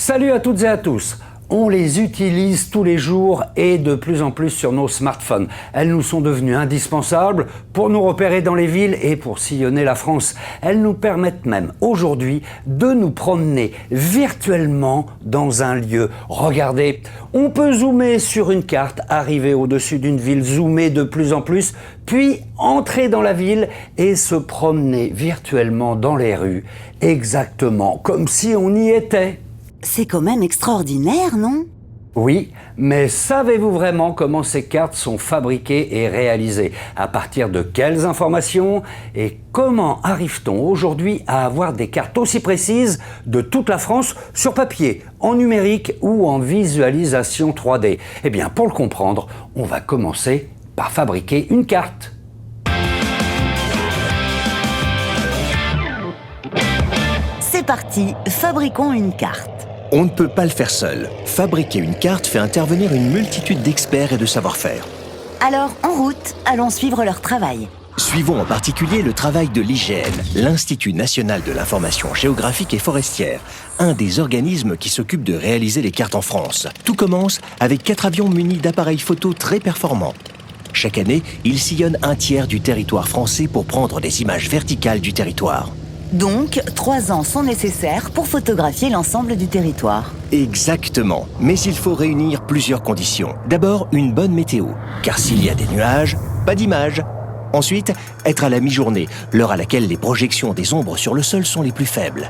Salut à toutes et à tous. On les utilise tous les jours et de plus en plus sur nos smartphones. Elles nous sont devenues indispensables pour nous repérer dans les villes et pour sillonner la France. Elles nous permettent même aujourd'hui de nous promener virtuellement dans un lieu. Regardez, on peut zoomer sur une carte, arriver au-dessus d'une ville, zoomer de plus en plus, puis entrer dans la ville et se promener virtuellement dans les rues, exactement comme si on y était. C'est quand même extraordinaire, non ? Oui, mais savez-vous vraiment comment ces cartes sont fabriquées et réalisées ? À partir de quelles informations ? Et comment arrive-t-on aujourd'hui à avoir des cartes aussi précises de toute la France sur papier, en numérique ou en visualisation 3D ? Eh bien, pour le comprendre, on va commencer par fabriquer une carte. C'est parti, fabriquons une carte. On ne peut pas le faire seul. Fabriquer une carte fait intervenir une multitude d'experts et de savoir-faire. Alors, en route, allons suivre leur travail. Suivons en particulier le travail de l'IGN, l'Institut national de l'information géographique et forestière, un des organismes qui s'occupe de réaliser les cartes en France. Tout commence avec 4 avions munis d'appareils photo très performants. Chaque année, ils sillonnent un tiers du territoire français pour prendre des images verticales du territoire. Donc, 3 ans sont nécessaires pour photographier l'ensemble du territoire. Exactement, mais il faut réunir plusieurs conditions. D'abord, une bonne météo, car s'il y a des nuages, pas d'image. Ensuite, être à la mi-journée, l'heure à laquelle les projections des ombres sur le sol sont les plus faibles.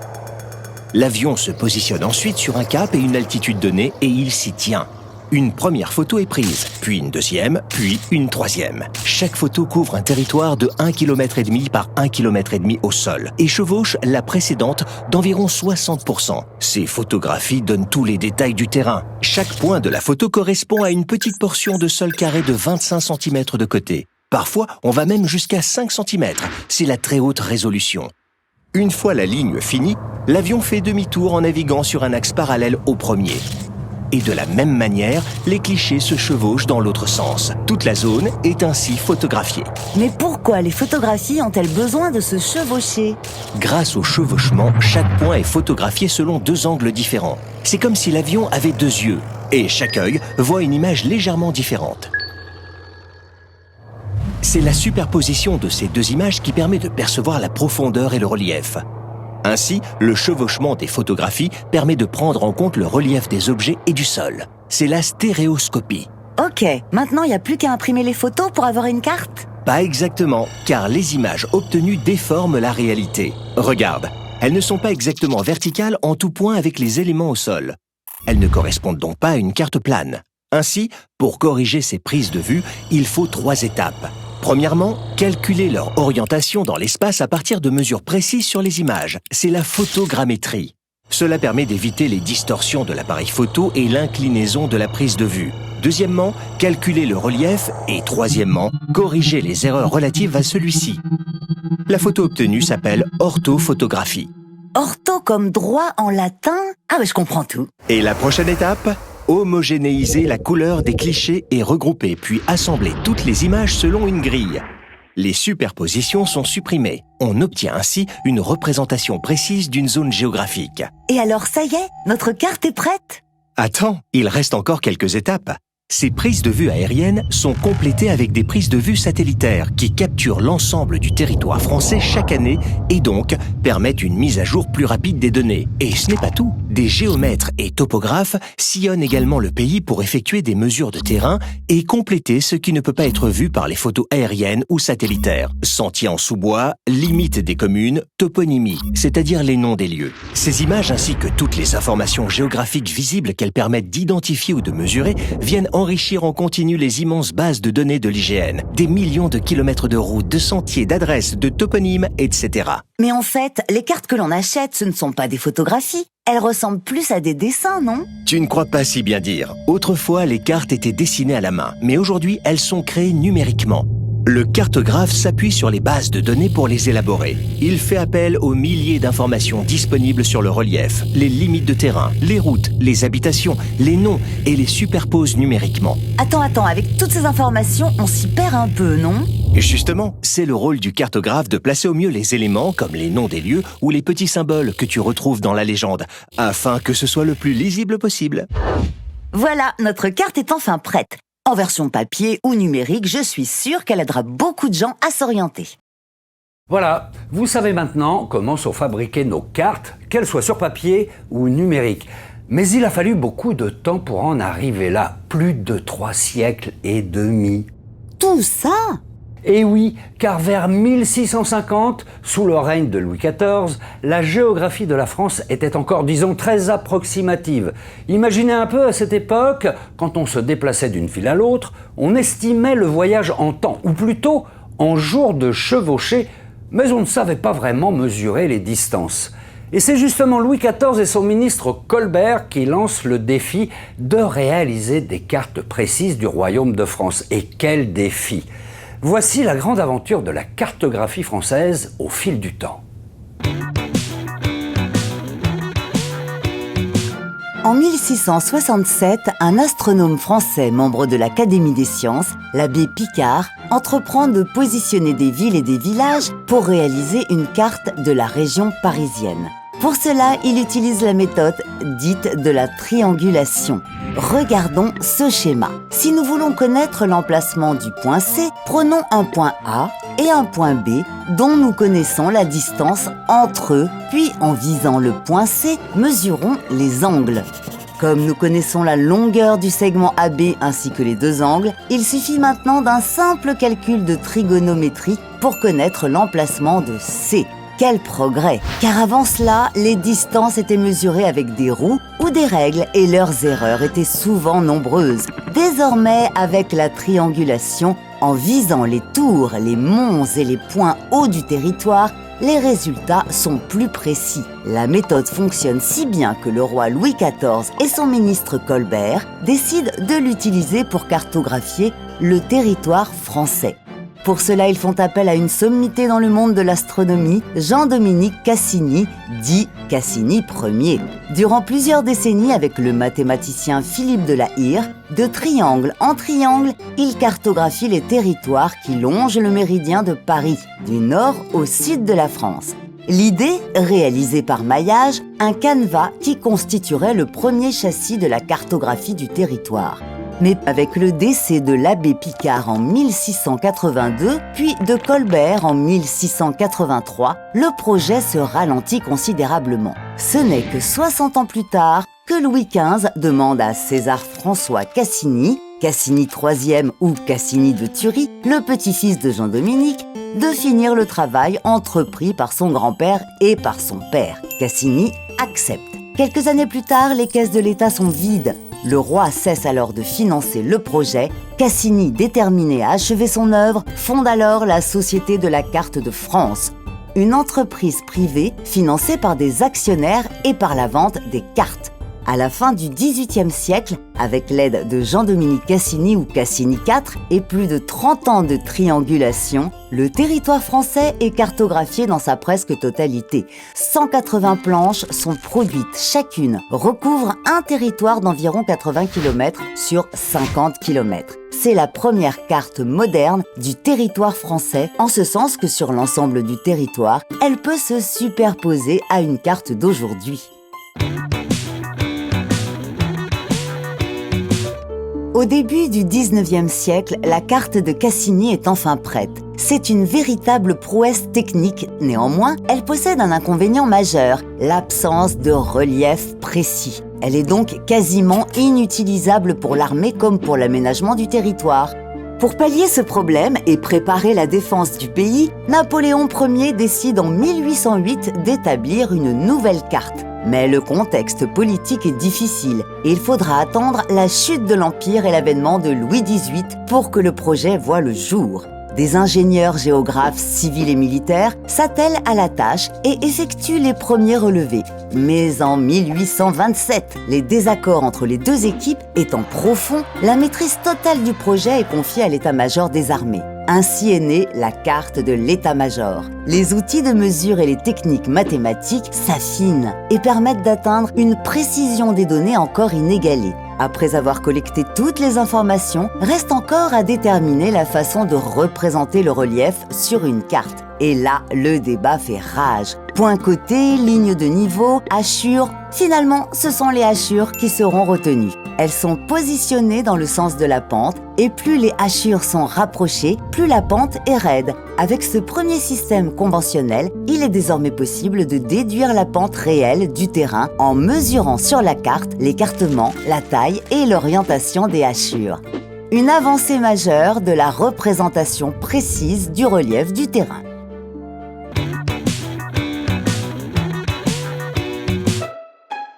L'avion se positionne ensuite sur un cap et une altitude donnée et il s'y tient. Une première photo est prise, puis une deuxième, puis une troisième. Chaque photo couvre un territoire de 1,5 km par 1,5 km au sol et chevauche la précédente d'environ 60%. Ces photographies donnent tous les détails du terrain. Chaque point de la photo correspond à une petite portion de sol carré de 25 cm de côté. Parfois, on va même jusqu'à 5 cm. C'est la très haute résolution. Une fois la ligne finie, l'avion fait demi-tour en naviguant sur un axe parallèle au premier. Et de la même manière, les clichés se chevauchent dans l'autre sens. Toute la zone est ainsi photographiée. Mais pourquoi les photographies ont-elles besoin de se chevaucher ? Grâce au chevauchement, chaque point est photographié selon 2 angles différents. C'est comme si l'avion avait 2 yeux, et chaque œil voit une image légèrement différente. C'est la superposition de ces 2 images qui permet de percevoir la profondeur et le relief. Ainsi, le chevauchement des photographies permet de prendre en compte le relief des objets et du sol. C'est la stéréoscopie. Ok, maintenant il n'y a plus qu'à imprimer les photos pour avoir une carte ? Pas exactement, car les images obtenues déforment la réalité. Regarde, elles ne sont pas exactement verticales en tout point avec les éléments au sol. Elles ne correspondent donc pas à une carte plane. Ainsi, pour corriger ces prises de vue, il faut 3 étapes. Premièrement, calculer leur orientation dans l'espace à partir de mesures précises sur les images. C'est la photogrammétrie. Cela permet d'éviter les distorsions de l'appareil photo et l'inclinaison de la prise de vue. Deuxièmement, calculer le relief et troisièmement, corriger les erreurs relatives à celui-ci. La photo obtenue s'appelle orthophotographie. Ortho comme droit en latin ? Ah mais je comprends tout. Et la prochaine étape ? Homogénéiser la couleur des clichés et regrouper puis assembler toutes les images selon une grille. Les superpositions sont supprimées. On obtient ainsi une représentation précise d'une zone géographique. Et alors ça y est, notre carte est prête ? Attends, il reste encore quelques étapes. Ces prises de vue aériennes sont complétées avec des prises de vue satellitaires qui capturent l'ensemble du territoire français chaque année et donc permettent une mise à jour plus rapide des données. Et ce n'est pas tout. Des géomètres et topographes sillonnent également le pays pour effectuer des mesures de terrain et compléter ce qui ne peut pas être vu par les photos aériennes ou satellitaires. Sentiers en sous-bois, limites des communes, toponymie, c'est-à-dire les noms des lieux. Ces images ainsi que toutes les informations géographiques visibles qu'elles permettent d'identifier ou de mesurer viennent enrichir en continu les immenses bases de données de l'IGN. Des millions de kilomètres de routes, de sentiers, d'adresses, de toponymes, etc. Mais en fait, les cartes que l'on achète, ce ne sont pas des photographies. Elles ressemblent plus à des dessins, non ? Tu ne crois pas si bien dire. Autrefois, les cartes étaient dessinées à la main, mais aujourd'hui, elles sont créées numériquement. Le cartographe s'appuie sur les bases de données pour les élaborer. Il fait appel aux milliers d'informations disponibles sur le relief, les limites de terrain, les routes, les habitations, les noms et les superpose numériquement. Attends, avec toutes ces informations, on s'y perd un peu, non ? Justement, c'est le rôle du cartographe de placer au mieux les éléments comme les noms des lieux ou les petits symboles que tu retrouves dans la légende, afin que ce soit le plus lisible possible. Voilà, notre carte est enfin prête. En version papier ou numérique, je suis sûre qu'elle aidera beaucoup de gens à s'orienter. Voilà, vous savez maintenant comment sont fabriquées nos cartes, qu'elles soient sur papier ou numériques. Mais il a fallu beaucoup de temps pour en arriver là, plus de 3 siècles et demi. Tout ça? Et oui, car vers 1650, sous le règne de Louis XIV, la géographie de la France était encore, disons, très approximative. Imaginez un peu à cette époque, quand on se déplaçait d'une ville à l'autre, on estimait le voyage en temps, ou plutôt en jours de chevauchée, mais on ne savait pas vraiment mesurer les distances. Et c'est justement Louis XIV et son ministre Colbert qui lancent le défi de réaliser des cartes précises du royaume de France. Et quel défi! Voici la grande aventure de la cartographie française au fil du temps. En 1667, un astronome français, membre de l'Académie des sciences, l'abbé Picard, entreprend de positionner des villes et des villages pour réaliser une carte de la région parisienne. Pour cela, il utilise la méthode dite de la triangulation. Regardons ce schéma. Si nous voulons connaître l'emplacement du point C, prenons un point A et un point B dont nous connaissons la distance entre eux, puis en visant le point C, mesurons les angles. Comme nous connaissons la longueur du segment AB ainsi que les deux angles, il suffit maintenant d'un simple calcul de trigonométrie pour connaître l'emplacement de C. Quel progrès! Car avant cela, les distances étaient mesurées avec des roues ou des règles et leurs erreurs étaient souvent nombreuses. Désormais, avec la triangulation, en visant les tours, les monts et les points hauts du territoire, les résultats sont plus précis. La méthode fonctionne si bien que le roi Louis XIV et son ministre Colbert décident de l'utiliser pour cartographier le territoire français. Pour cela, ils font appel à une sommité dans le monde de l'astronomie, Jean-Dominique Cassini, dit Cassini Ier. Durant plusieurs décennies, avec le mathématicien Philippe de la Hire, de triangle en triangle, il cartographie les territoires qui longent le méridien de Paris, du nord au sud de la France. L'idée, réalisée par maillage, un canevas qui constituerait le premier châssis de la cartographie du territoire. Mais avec le décès de l'abbé Picard en 1682, puis de Colbert en 1683, le projet se ralentit considérablement. Ce n'est que 60 ans plus tard que Louis XV demande à César-François Cassini, Cassini IIIe ou Cassini de Thury, le petit-fils de Jean-Dominique, de finir le travail entrepris par son grand-père et par son père. Cassini accepte. Quelques années plus tard, les caisses de l'État sont vides. Le roi cesse alors de financer le projet. Cassini, déterminé à achever son œuvre, fonde alors la Société de la Carte de France, une entreprise privée financée par des actionnaires et par la vente des cartes. À la fin du XVIIIe siècle, avec l'aide de Jean-Dominique Cassini ou Cassini IV et plus de 30 ans de triangulation, le territoire français est cartographié dans sa presque totalité. 180 planches sont produites, chacune recouvre un territoire d'environ 80 km sur 50 km. C'est la première carte moderne du territoire français, en ce sens que sur l'ensemble du territoire, elle peut se superposer à une carte d'aujourd'hui. Au début du XIXe siècle, la carte de Cassini est enfin prête. C'est une véritable prouesse technique. Néanmoins, elle possède un inconvénient majeur, l'absence de relief précis. Elle est donc quasiment inutilisable pour l'armée comme pour l'aménagement du territoire. Pour pallier ce problème et préparer la défense du pays, Napoléon Ier décide en 1808 d'établir une nouvelle carte. Mais le contexte politique est difficile et il faudra attendre la chute de l'Empire et l'avènement de Louis XVIII pour que le projet voie le jour. Des ingénieurs géographes civils et militaires s'attellent à la tâche et effectuent les premiers relevés. Mais en 1827, les désaccords entre les deux équipes étant profonds, la maîtrise totale du projet est confiée à l'état-major des armées. Ainsi est née la carte de l'état-major. Les outils de mesure et les techniques mathématiques s'affinent et permettent d'atteindre une précision des données encore inégalée. Après avoir collecté toutes les informations, reste encore à déterminer la façon de représenter le relief sur une carte. Et là, le débat fait rage. Points cotés, lignes de niveau, hachures. Finalement, ce sont les hachures qui seront retenues. Elles sont positionnées dans le sens de la pente et plus les hachures sont rapprochées, plus la pente est raide. Avec ce premier système conventionnel, il est désormais possible de déduire la pente réelle du terrain en mesurant sur la carte l'écartement, la taille et l'orientation des hachures. Une avancée majeure de la représentation précise du relief du terrain.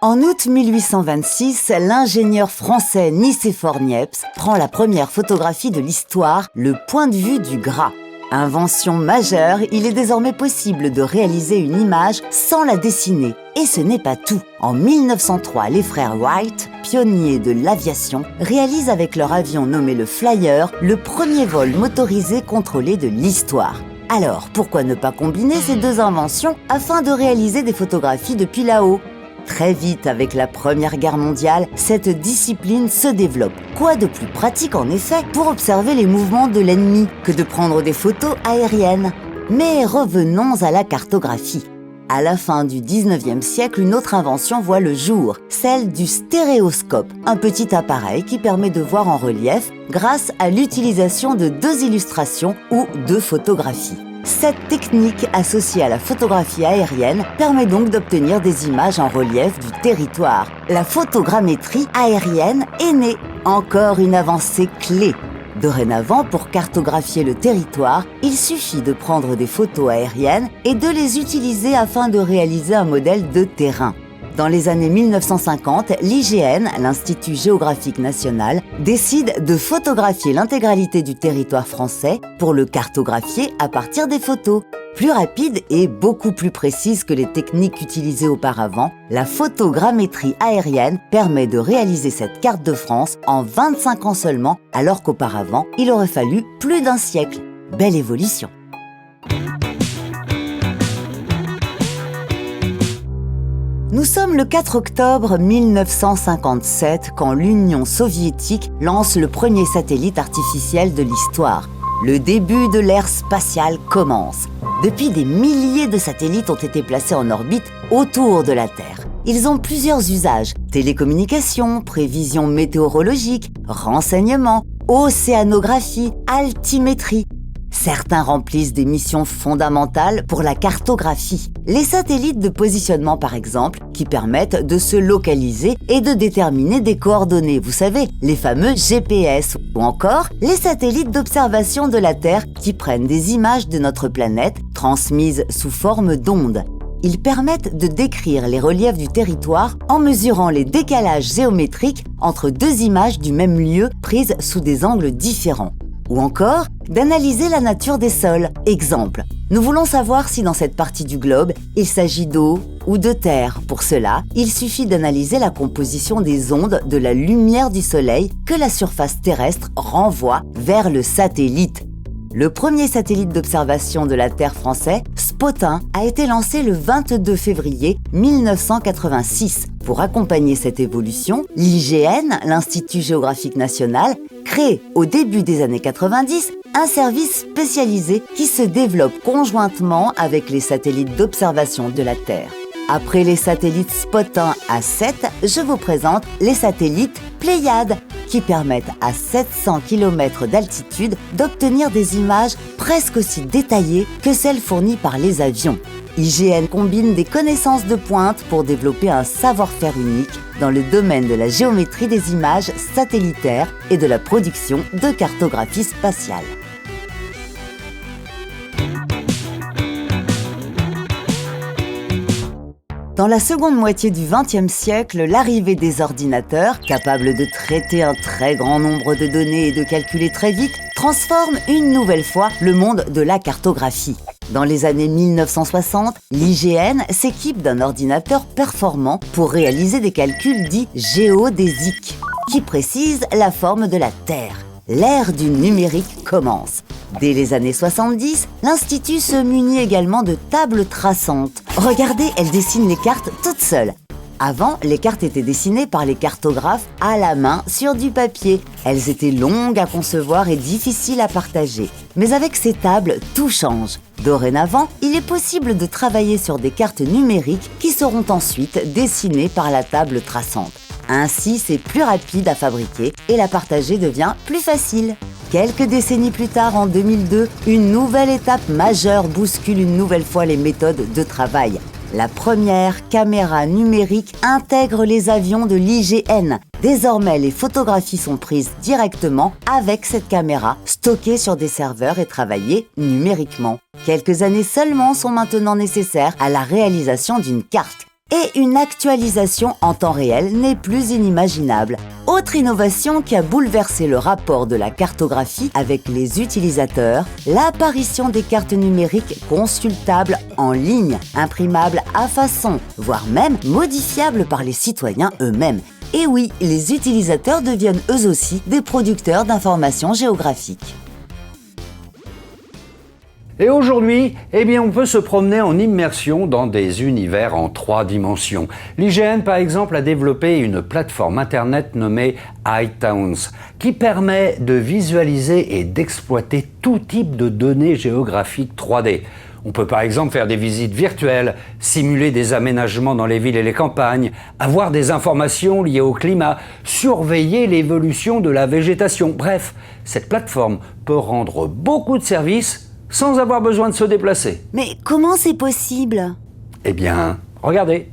En août 1826, l'ingénieur français Nicéphore Niepce prend la première photographie de l'histoire, le point de vue du gras. Invention majeure, il est désormais possible de réaliser une image sans la dessiner. Et ce n'est pas tout. En 1903, les frères Wright, pionniers de l'aviation, réalisent avec leur avion nommé le Flyer le premier vol motorisé contrôlé de l'histoire. Alors, pourquoi ne pas combiner ces deux inventions afin de réaliser des photographies depuis là-haut ? Très vite, avec la Première Guerre mondiale, cette discipline se développe. Quoi de plus pratique en effet pour observer les mouvements de l'ennemi que de prendre des photos aériennes ? Mais revenons à la cartographie. À la fin du 19e siècle, une autre invention voit le jour, celle du stéréoscope, un petit appareil qui permet de voir en relief grâce à l'utilisation de deux illustrations ou deux photographies. Cette technique, associée à la photographie aérienne, permet donc d'obtenir des images en relief du territoire. La photogrammétrie aérienne est née. Encore une avancée clé. Dorénavant, pour cartographier le territoire, il suffit de prendre des photos aériennes et de les utiliser afin de réaliser un modèle de terrain. Dans les années 1950, l'IGN, l'Institut géographique national, décide de photographier l'intégralité du territoire français pour le cartographier à partir des photos. Plus rapide et beaucoup plus précise que les techniques utilisées auparavant, la photogrammétrie aérienne permet de réaliser cette carte de France en 25 ans seulement, alors qu'auparavant, il aurait fallu plus d'un siècle. Belle évolution! Nous sommes le 4 octobre 1957 quand l'Union soviétique lance le premier satellite artificiel de l'histoire. Le début de l'ère spatiale commence. Depuis, des milliers de satellites ont été placés en orbite autour de la Terre. Ils ont plusieurs usages: télécommunications, prévision météorologique, renseignements, océanographie, altimétrie. Certains remplissent des missions fondamentales pour la cartographie. Les satellites de positionnement, par exemple, qui permettent de se localiser et de déterminer des coordonnées, vous savez, les fameux GPS, ou encore les satellites d'observation de la Terre qui prennent des images de notre planète transmises sous forme d'ondes. Ils permettent de décrire les reliefs du territoire en mesurant les décalages géométriques entre deux images du même lieu prises sous des angles différents. Ou encore, d'analyser la nature des sols. Exemple, nous voulons savoir si dans cette partie du globe, il s'agit d'eau ou de terre. Pour cela, il suffit d'analyser la composition des ondes de la lumière du soleil que la surface terrestre renvoie vers le satellite. Le premier satellite d'observation de la Terre français, Spotin, a été lancé le 22 février 1986. Pour accompagner cette évolution, l'IGN, l'Institut géographique national, crée au début des années 90 un service spécialisé qui se développe conjointement avec les satellites d'observation de la Terre. Après les satellites Spotin A7, je vous présente les satellites Pléiades, qui permettent à 700 km d'altitude d'obtenir des images presque aussi détaillées que celles fournies par les avions. IGN combine des connaissances de pointe pour développer un savoir-faire unique dans le domaine de la géométrie des images satellitaires et de la production de cartographie spatiale. Dans la seconde moitié du XXe siècle, l'arrivée des ordinateurs, capables de traiter un très grand nombre de données et de calculer très vite, transforme une nouvelle fois le monde de la cartographie. Dans les années 1960, l'IGN s'équipe d'un ordinateur performant pour réaliser des calculs dits géodésiques, qui précisent la forme de la Terre. L'ère du numérique commence. Dès les années 70, l'Institut se munit également de tables traçantes. Regardez, elles dessinent les cartes toutes seules. Avant, les cartes étaient dessinées par les cartographes à la main sur du papier. Elles étaient longues à concevoir et difficiles à partager. Mais avec ces tables, tout change. Dorénavant, il est possible de travailler sur des cartes numériques qui seront ensuite dessinées par la table traçante. Ainsi, c'est plus rapide à fabriquer et la partager devient plus facile. Quelques décennies plus tard, en 2002, une nouvelle étape majeure bouscule une nouvelle fois les méthodes de travail. La première caméra numérique intègre les avions de l'IGN. Désormais, les photographies sont prises directement avec cette caméra, stockée sur des serveurs et travaillées numériquement. Quelques années seulement sont maintenant nécessaires à la réalisation d'une carte. Et une actualisation en temps réel n'est plus inimaginable. Autre innovation qui a bouleversé le rapport de la cartographie avec les utilisateurs, l'apparition des cartes numériques consultables en ligne, imprimables à façon, voire même modifiables par les citoyens eux-mêmes. Et oui, les utilisateurs deviennent eux aussi des producteurs d'informations géographiques. Et aujourd'hui, on peut se promener en immersion dans des univers en 3 dimensions. L'IGN, par exemple, a développé une plateforme internet nommée iTowns, qui permet de visualiser et d'exploiter tout type de données géographiques 3D. On peut par exemple faire des visites virtuelles, simuler des aménagements dans les villes et les campagnes, avoir des informations liées au climat, surveiller l'évolution de la végétation. Bref, cette plateforme peut rendre beaucoup de services sans avoir besoin de se déplacer. Mais comment c'est possible ? Regardez.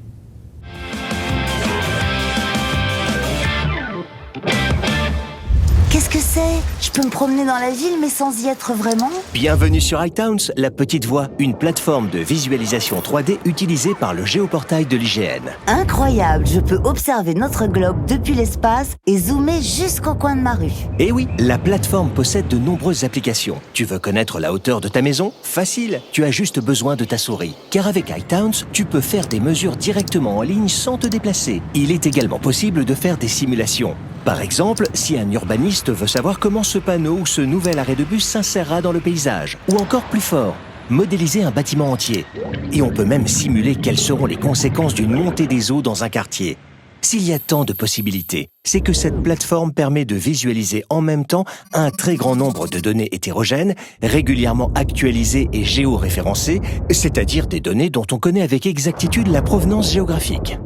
Qu'est-ce que c'est ? Je peux me promener dans la ville mais sans y être vraiment ? Bienvenue sur iTowns, la petite voix, une plateforme de visualisation 3D utilisée par le géoportail de l'IGN. Incroyable, je peux observer notre globe depuis l'espace et zoomer jusqu'au coin de ma rue. Et oui, la plateforme possède de nombreuses applications. Tu veux connaître la hauteur de ta maison ? Facile, tu as juste besoin de ta souris. Car avec iTowns, tu peux faire des mesures directement en ligne sans te déplacer. Il est également possible de faire des simulations. Par exemple, si un urbaniste veut savoir comment ce panneau ou ce nouvel arrêt de bus s'insérera dans le paysage, ou encore plus fort, modéliser un bâtiment entier. Et on peut même simuler quelles seront les conséquences d'une montée des eaux dans un quartier. S'il y a tant de possibilités, c'est que cette plateforme permet de visualiser en même temps un très grand nombre de données hétérogènes, régulièrement actualisées et géoréférencées, c'est-à-dire des données dont on connaît avec exactitude la provenance géographique.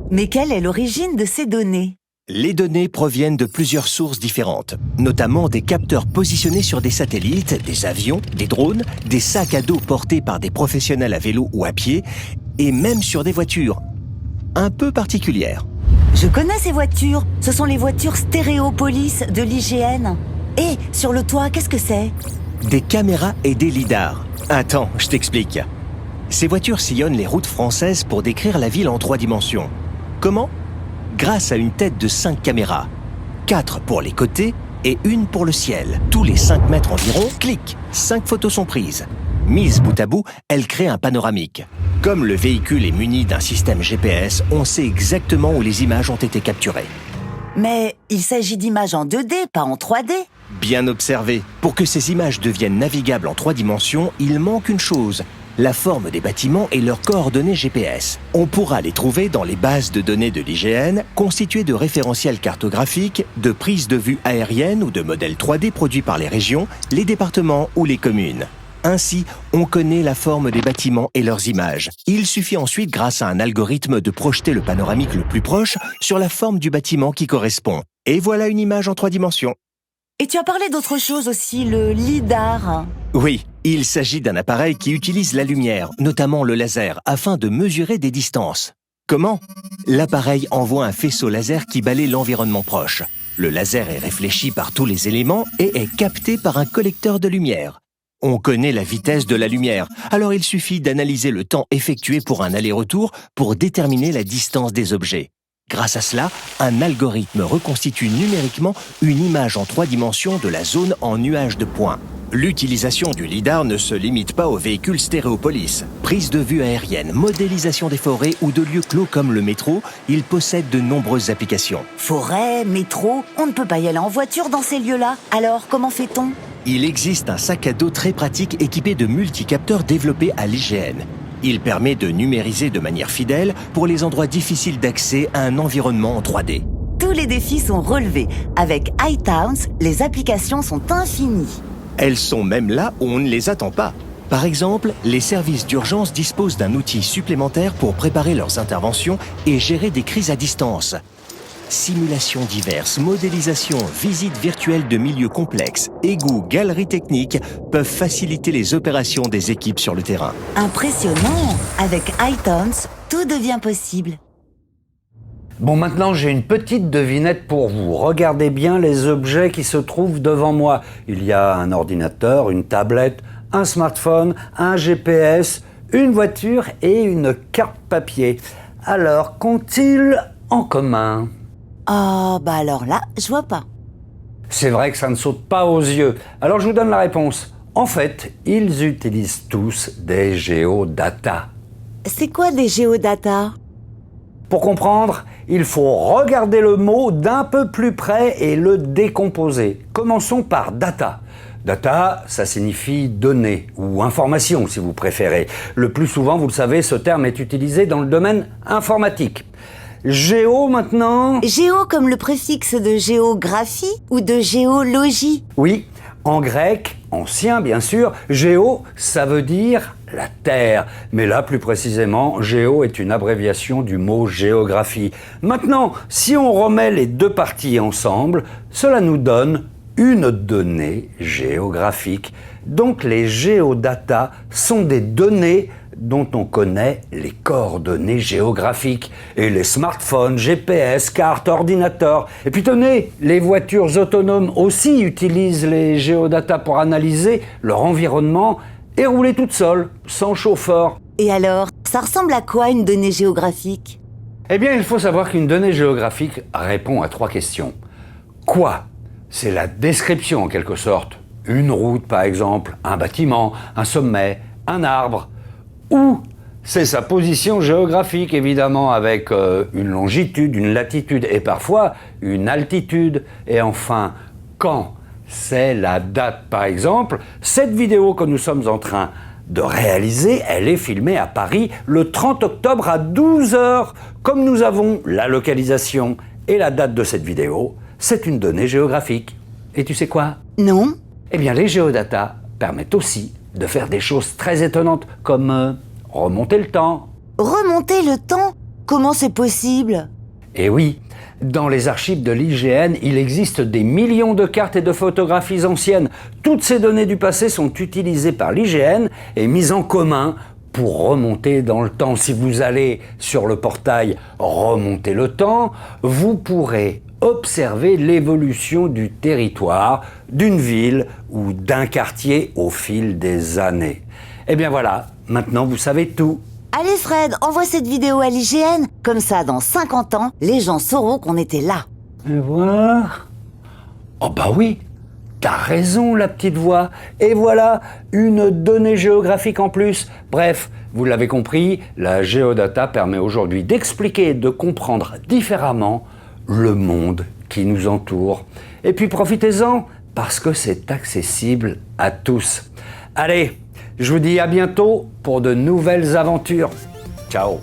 Mais quelle est l'origine de ces données ? Les données proviennent de plusieurs sources différentes, notamment des capteurs positionnés sur des satellites, des avions, des drones, des sacs à dos portés par des professionnels à vélo ou à pied, et même sur des voitures un peu particulières. Je connais ces voitures, ce sont les voitures Stéréopolis de l'IGN. Et sur le toit, qu'est-ce que c'est ? Des caméras et des lidars. Attends, je t'explique. Ces voitures sillonnent les routes françaises pour décrire la ville en 3 dimensions. Comment ? Grâce à une tête de 5 caméras. 4 pour les côtés et 1 pour le ciel. Tous les 5 mètres environ, clic, 5 photos sont prises. Mises bout à bout, elles créent un panoramique. Comme le véhicule est muni d'un système GPS, on sait exactement où les images ont été capturées. Mais il s'agit d'images en 2D, pas en 3D. Bien observé. Pour que ces images deviennent navigables en 3 dimensions, il manque une chose. La forme des bâtiments et leurs coordonnées GPS. On pourra les trouver dans les bases de données de l'IGN, constituées de référentiels cartographiques, de prises de vue aériennes ou de modèles 3D produits par les régions, les départements ou les communes. Ainsi, on connaît la forme des bâtiments et leurs images. Il suffit ensuite, grâce à un algorithme, de projeter le panoramique le plus proche sur la forme du bâtiment qui correspond. Et voilà une image en 3 dimensions. Et tu as parlé d'autre chose aussi, le lidar. Oui, il s'agit d'un appareil qui utilise la lumière, notamment le laser, afin de mesurer des distances. Comment ? L'appareil envoie un faisceau laser qui balaie l'environnement proche. Le laser est réfléchi par tous les éléments et est capté par un collecteur de lumière. On connaît la vitesse de la lumière, alors il suffit d'analyser le temps effectué pour un aller-retour pour déterminer la distance des objets. Grâce à cela, un algorithme reconstitue numériquement une image en 3 dimensions de la zone en nuage de points. L'utilisation du lidar ne se limite pas aux véhicules Stéréopolis. Prise de vue aérienne, modélisation des forêts ou de lieux clos comme le métro, il possède de nombreuses applications. Forêt, métro, on ne peut pas y aller en voiture dans ces lieux-là. Alors, comment fait-on ? Il existe un sac à dos très pratique équipé de multicapteurs développés à l'IGN. Il permet de numériser de manière fidèle pour les endroits difficiles d'accès à un environnement en 3D. Tous les défis sont relevés. Avec iTowns, les applications sont infinies. Elles sont même là où on ne les attend pas. Par exemple, les services d'urgence disposent d'un outil supplémentaire pour préparer leurs interventions et gérer des crises à distance. Simulations diverses, modélisation, visites virtuelles de milieux complexes, égouts, galeries techniques peuvent faciliter les opérations des équipes sur le terrain. Impressionnant! Avec iTowns, tout devient possible. Bon, maintenant j'ai une petite devinette pour vous. Regardez bien les objets qui se trouvent devant moi. Il y a un ordinateur, une tablette, un smartphone, un GPS, une voiture et une carte papier. Alors, qu'ont-ils en commun ? Oh, bah alors là, je vois pas. C'est vrai que ça ne saute pas aux yeux. Alors je vous donne la réponse. En fait, ils utilisent tous des géodatas. C'est quoi des géodatas? Pour comprendre, il faut regarder le mot d'un peu plus près et le décomposer. Commençons par data. Data, ça signifie données ou information si vous préférez. Le plus souvent, vous le savez, ce terme est utilisé dans le domaine informatique. Géo maintenant? Géo comme le préfixe de géographie ou de géologie? Oui, en grec, ancien bien sûr, géo, ça veut dire la terre. Mais là, plus précisément, géo est une abréviation du mot géographie. Maintenant, si on remet les deux parties ensemble, cela nous donne une donnée géographique. Donc les géodatas sont des données dont on connaît les coordonnées géographiques. Et les smartphones, GPS, cartes, ordinateurs. Et puis tenez, les voitures autonomes aussi utilisent les géodatas pour analyser leur environnement et rouler toutes seules, sans chauffeur. Et alors, ça ressemble à quoi une donnée géographique? Eh bien, il faut savoir qu'une donnée géographique répond à 3 questions. Quoi? C'est la description en quelque sorte. Une route par exemple, un bâtiment, un sommet, un arbre. Où? C'est sa position géographique évidemment avec une longitude, une latitude et parfois une altitude. Et enfin, quand? C'est la date par exemple. Cette vidéo que nous sommes en train de réaliser, elle est filmée à Paris le 30 octobre à 12h. Comme nous avons la localisation et la date de cette vidéo, c'est une donnée géographique. Et tu sais quoi? Non. Eh bien, les géodatas permettent aussi de faire des choses très étonnantes, comme remonter le temps. Remonter le temps? Comment c'est possible? Eh oui, dans les archives de l'IGN, il existe des millions de cartes et de photographies anciennes. Toutes ces données du passé sont utilisées par l'IGN et mises en commun pour remonter dans le temps. Si vous allez sur le portail Remonter le temps, vous pourrez observer l'évolution du territoire, d'une ville ou d'un quartier au fil des années. Et bien voilà, maintenant vous savez tout. Allez Fred, envoie cette vidéo à l'IGN. Comme ça, dans 50 ans, les gens sauront qu'on était là. Et voir. Oh bah oui, t'as raison la petite voix. Et voilà, une donnée géographique en plus. Bref, vous l'avez compris, la géodata permet aujourd'hui d'expliquer et de comprendre différemment le monde qui nous entoure. Et puis profitez-en, parce que c'est accessible à tous. Allez, je vous dis à bientôt pour de nouvelles aventures. Ciao!